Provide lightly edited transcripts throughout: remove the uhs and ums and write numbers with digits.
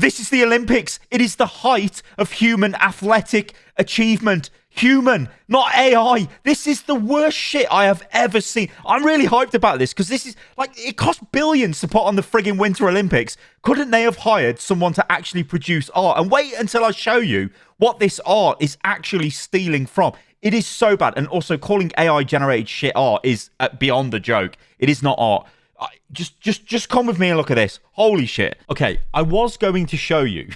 This is the Olympics. It is the height of human athletic achievement. Human, not AI. This is the worst shit I have ever seen. I'm really hyped about this because this is like, it cost billions to put on the frigging Winter Olympics. Couldn't they have hired someone to actually produce art? And wait until I show you what this art is actually stealing from. It is so bad. And also, calling AI generated shit art is beyond a joke. It is not art. Just come with me and look at this. Holy shit. Okay, I was going to show you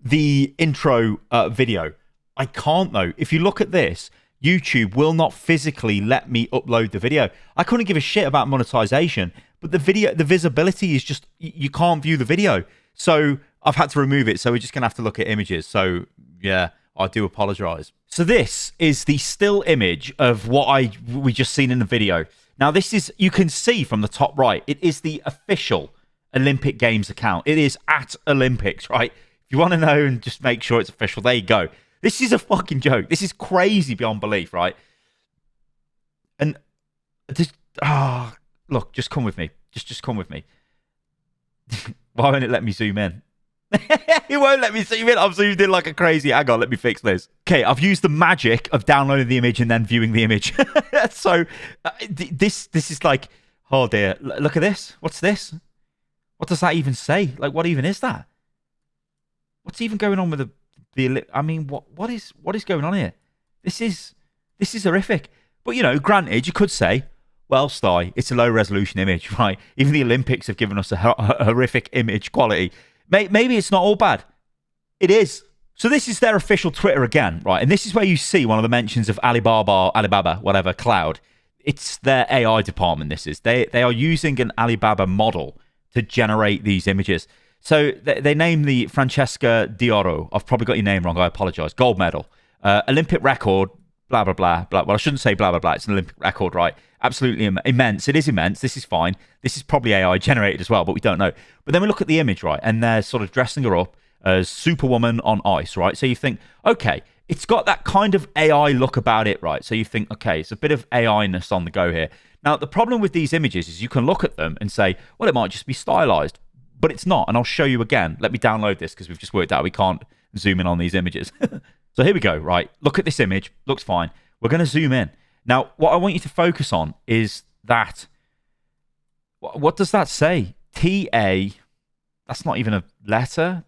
the intro video. I can't though. If you look at this, YouTube will not physically let me upload the video. I couldn't give a shit about monetization, but the visibility is just, you can't view the video. So I've had to remove it. So we're just gonna have to look at images. So yeah, I do apologize. So this is the still image of what we just seen in the video. Now this is, you can see from the top right, it is the official Olympic Games account. It is at Olympics, right? If you want to know and just make sure it's official, there you go. This is a fucking joke. This is crazy beyond belief, right? And this, look, just come with me. Just come with me. Why won't it let me zoom in? It won't let me zoom in. I've zoomed in like a crazy. Hang on, let me fix this. Okay, I've used the magic of downloading the image and then viewing the image. So this is like, oh dear. Look at this. What's this? What does that even say? Like, what even is that? What's even going on with the I mean, what is going on here? This is horrific. But you know, granted, you could say, well, Sty, it's a low resolution image, right? Even the Olympics have given us a horrific image quality. Maybe it's not all bad. It is. So this is their official Twitter again, right? And this is where you see one of the mentions of Alibaba, whatever, Cloud. It's their AI department. This is they are using an Alibaba model to generate these images. So they name the Francesca Dioro. I've probably got your name wrong. I apologize. Gold medal. Olympic record, blah, blah, blah, blah. Well, I shouldn't say blah, blah, blah. It's an Olympic record, right? Absolutely immense. It is immense. This is fine. This is probably AI generated as well, but we don't know. But then we look at the image, right? And they're sort of dressing her up as Superwoman on ice, right? So you think, okay, it's got that kind of AI look about it, right? So you think, okay, it's a bit of AI-ness on the go here. Now, the problem with these images is you can look at them and say, well, it might just be stylized. But it's not, and I'll show you again. Let me download this because we've just worked out we can't zoom in on these images. So here we go, right? Look at this image. Looks fine. We're going to zoom in. Now, what I want you to focus on is that. What does that say? TA. That's not even a letter.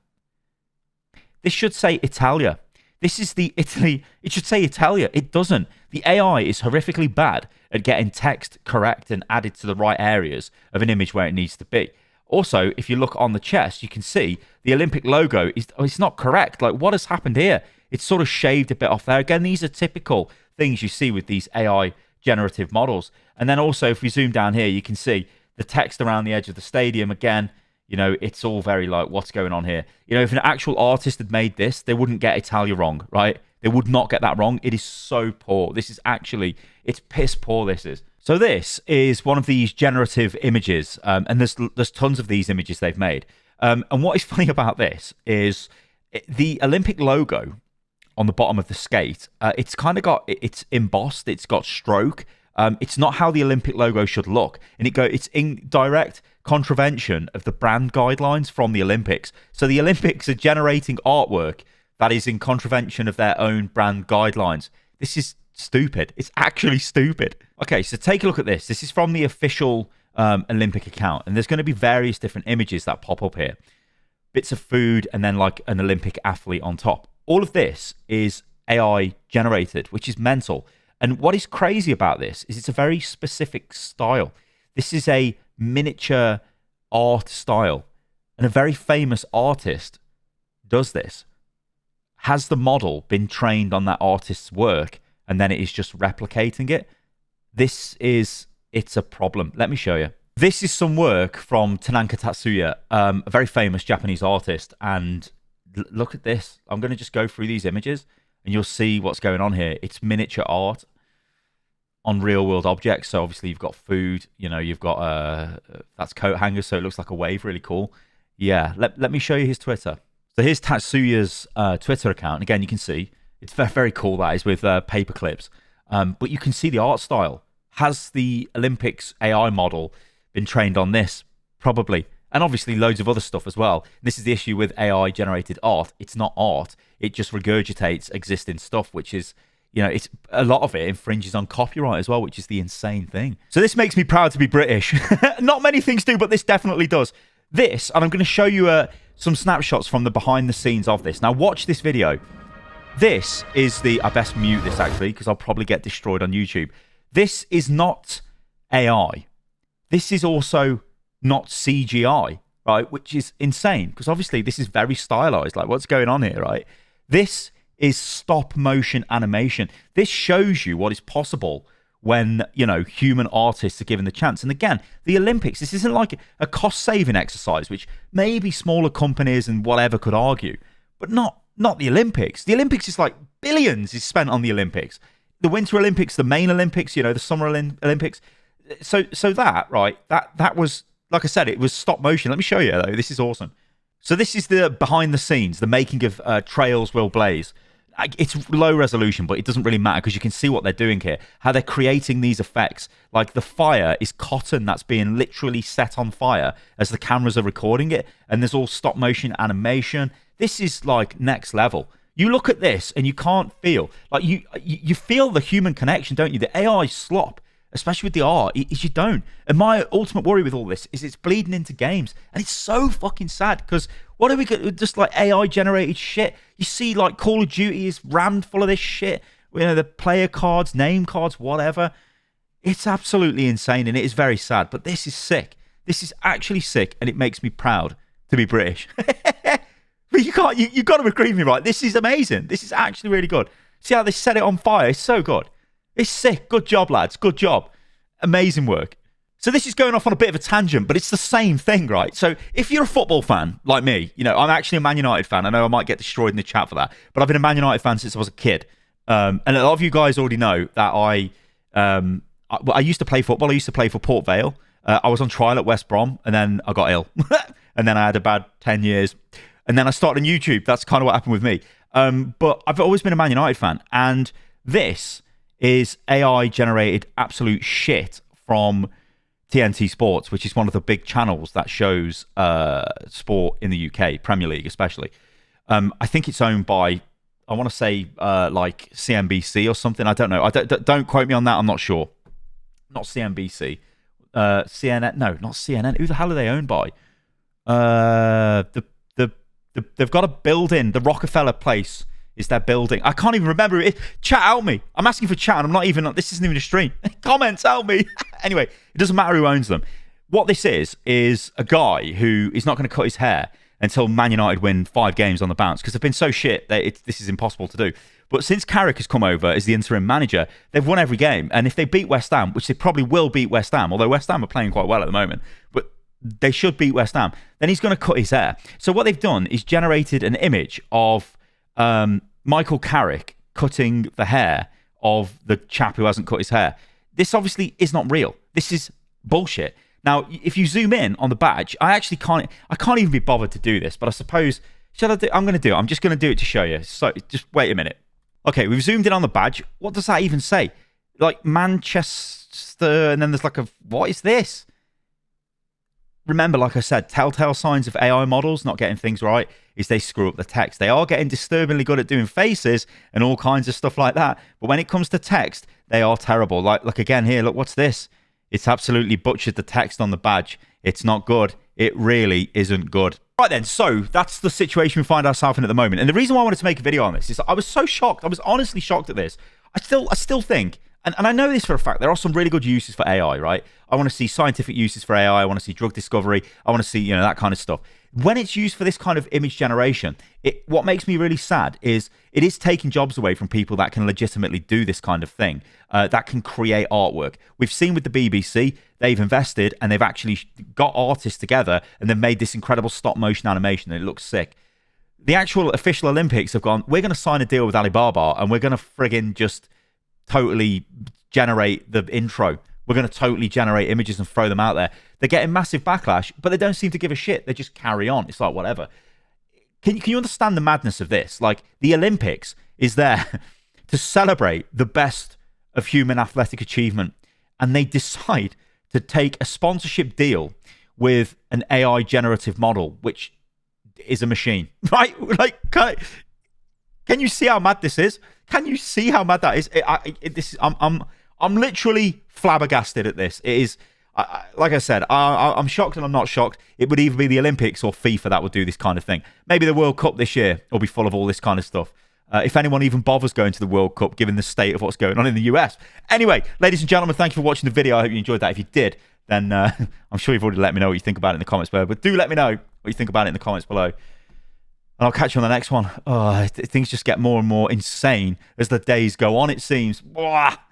This should say Italia. This is the Italy. It should say Italia. It doesn't. The AI is horrifically bad at getting text correct and added to the right areas of an image where it needs to be. Also, if you look on the chest, you can see the Olympic logo it's not correct. Like, what has happened here? It's sort of shaved a bit off there. Again, these are typical things you see with these AI generative models. And then also, if we zoom down here, you can see the text around the edge of the stadium. Again, you know, it's all very like, what's going on here? You know, if an actual artist had made this, they wouldn't get Italia wrong, right? They would not get that wrong. It is so poor. This is actually, it's piss poor, this is. So this is one of these generative images, and there's tons of these images they've made. And what is funny about this is the Olympic logo on the bottom of the skate. It's kind of got, it's embossed, it's got stroke. It's not how the Olympic logo should look, and it's in direct contravention of the brand guidelines from the Olympics. So the Olympics are generating artwork that is in contravention of their own brand guidelines. This is stupid. It's actually stupid. Okay, so take a look at this. This is from the official Olympic account, and there's going to be various different images that pop up here. Bits of food and then like an Olympic athlete on top. All of this is AI generated, which is mental. And what is crazy about this is it's a very specific style. This is a miniature art style, and a very famous artist does this. Has the model been trained on that artist's work, and then it is just replicating it? It's a problem. Let me show you. This is some work from Tanaka Tatsuya, a very famous Japanese artist. And look at this. I'm going to just go through these images and you'll see what's going on here. It's miniature art on real world objects. So obviously you've got food, you know, you've got, that's coat hangers. So it looks like a wave, really cool. Yeah. Let me show you his Twitter. So here's Tatsuya's Twitter account. Again, you can see it's very, very cool. That is with paper clips. But you can see the art style. Has the Olympics AI model been trained on this? Probably. and obviously loads of other stuff as well. This is the issue with AI generated art. It's not art. It just regurgitates existing stuff, which is, it's a lot of it infringes on copyright as well, which is the insane thing. So this makes me proud to be British. Not many things do, but this definitely does. This, and I'm going to show you some snapshots from the behind the scenes of this. Now watch this video. This is I best mute this actually, because I'll probably get destroyed on YouTube. This is not AI. This is also not CGI, right? Which is insane, because obviously this is very stylized. Like, what's going on here, right? This is stop motion animation. This shows you what is possible when, human artists are given the chance. And again, the Olympics, this isn't like a cost-saving exercise, which maybe smaller companies and whatever could argue, but not the Olympics. The Olympics is like billions is spent on the Olympics. The Winter Olympics, the main Olympics, the Summer Olympics. So that, right, that was, like I said, it was stop motion. Let me show you, though. This is awesome. So this is the behind the scenes, the making of Trails Will Blaze. It's low resolution, but it doesn't really matter because you can see what they're doing here, how they're creating these effects. Like the fire is cotton that's being literally set on fire as the cameras are recording it, and there's all stop motion animation. This is like next level. You look at this and you can't feel, like you feel the human connection, don't you? The AI slop, especially with the art, is you don't. And my ultimate worry with all this is it's bleeding into games, and it's so fucking sad because what are we got? Just like AI generated shit. You see, like Call of Duty is rammed full of this shit. The player cards, name cards, whatever. It's absolutely insane, and it is very sad. But this is sick. This is actually sick, and it makes me proud to be British. But you got to agree with me, right? This is amazing. This is actually really good. See how they set it on fire? It's so good. It's sick. Good job, lads. Good job. Amazing work. So this is going off on a bit of a tangent, but it's the same thing, right? So if you're a football fan like me, I'm actually a Man United fan. I know I might get destroyed in the chat for that, but I've been a Man United fan since I was a kid. And a lot of you guys already know that I used to play football. I used to play for Port Vale. I was on trial at West Brom, and then I got ill. And then I had a bad 10 years. And then I started on YouTube. That's kind of what happened with me. But I've always been a Man United fan. And this is AI-generated absolute shit from TNT Sports, which is one of the big channels that shows sport in the UK, Premier League especially. I think it's owned by, I want to say, like CNBC or something. I don't know. Don't quote me on that. I'm not sure. Not CNBC. CNN. No, not CNN. Who the hell are they owned by? They've got a building. The Rockefeller Place is their building. I can't even remember it. Chat, help me. I'm asking for chat, and I'm not even. This isn't even a stream. Comments, help me. Anyway, it doesn't matter who owns them. What this is a guy who is not going to cut his hair until Man United win 5 games on the bounce, because they've been so shit that this is impossible to do. But since Carrick has come over as the interim manager, they've won every game. And if they beat West Ham, which they probably will beat West Ham, although West Ham are playing quite well at the moment, but they should beat West Ham, then he's going to cut his hair. So what they've done is generated an image of Michael Carrick cutting the hair of the chap who hasn't cut his hair. This obviously is not real. This is bullshit. Now, if you zoom in on the badge, I can't even be bothered to do this, but I suppose, I'm going to do it. I'm just going to do it to show you. So just wait a minute. Okay, we've zoomed in on the badge. What does that even say? Like Manchester, and then there's like what is this? Remember, like I said, telltale signs of AI models not getting things right is they screw up the text. They are getting disturbingly good at doing faces and all kinds of stuff like that. But when it comes to text, they are terrible. Like again here, look, what's this? It's absolutely butchered the text on the badge. It's not good. It really isn't good. Right then, so that's the situation we find ourselves in at the moment. And the reason why I wanted to make a video on this is I was so shocked. I was honestly shocked at this. I still think, and I know this for a fact, there are some really good uses for AI, right? I want to see scientific uses for AI. I want to see drug discovery. I want to see, that kind of stuff. When it's used for this kind of image generation, what makes me really sad is it is taking jobs away from people that can legitimately do this kind of thing, that can create artwork. We've seen with the BBC, they've invested and they've actually got artists together and they've made this incredible stop motion animation and it looks sick. The actual official Olympics have gone, we're going to sign a deal with Alibaba and we're going to friggin' just totally generate the intro. We're going to totally generate images and throw them out there. They're getting massive backlash, but they don't seem to give a shit. They just carry on. It's like, whatever. Can you understand the madness of this? Like, the Olympics is there to celebrate the best of human athletic achievement, and they decide to take a sponsorship deal with an AI generative model, which is a machine, right? Like, can you see how mad this is? Can you see how mad that is? I'm literally flabbergasted at this. It is, like I said, I'm shocked and I'm not shocked. It would either be the Olympics or FIFA that would do this kind of thing. Maybe the World Cup this year will be full of all this kind of stuff. If anyone even bothers going to the World Cup, given the state of what's going on in the US. Anyway, ladies and gentlemen, thank you for watching the video. I hope you enjoyed that. If you did, then I'm sure you've already let me know what you think about it in the comments below. But do let me know what you think about it in the comments below. And I'll catch you on the next one. Oh, things just get more and more insane as the days go on, it seems. Blah.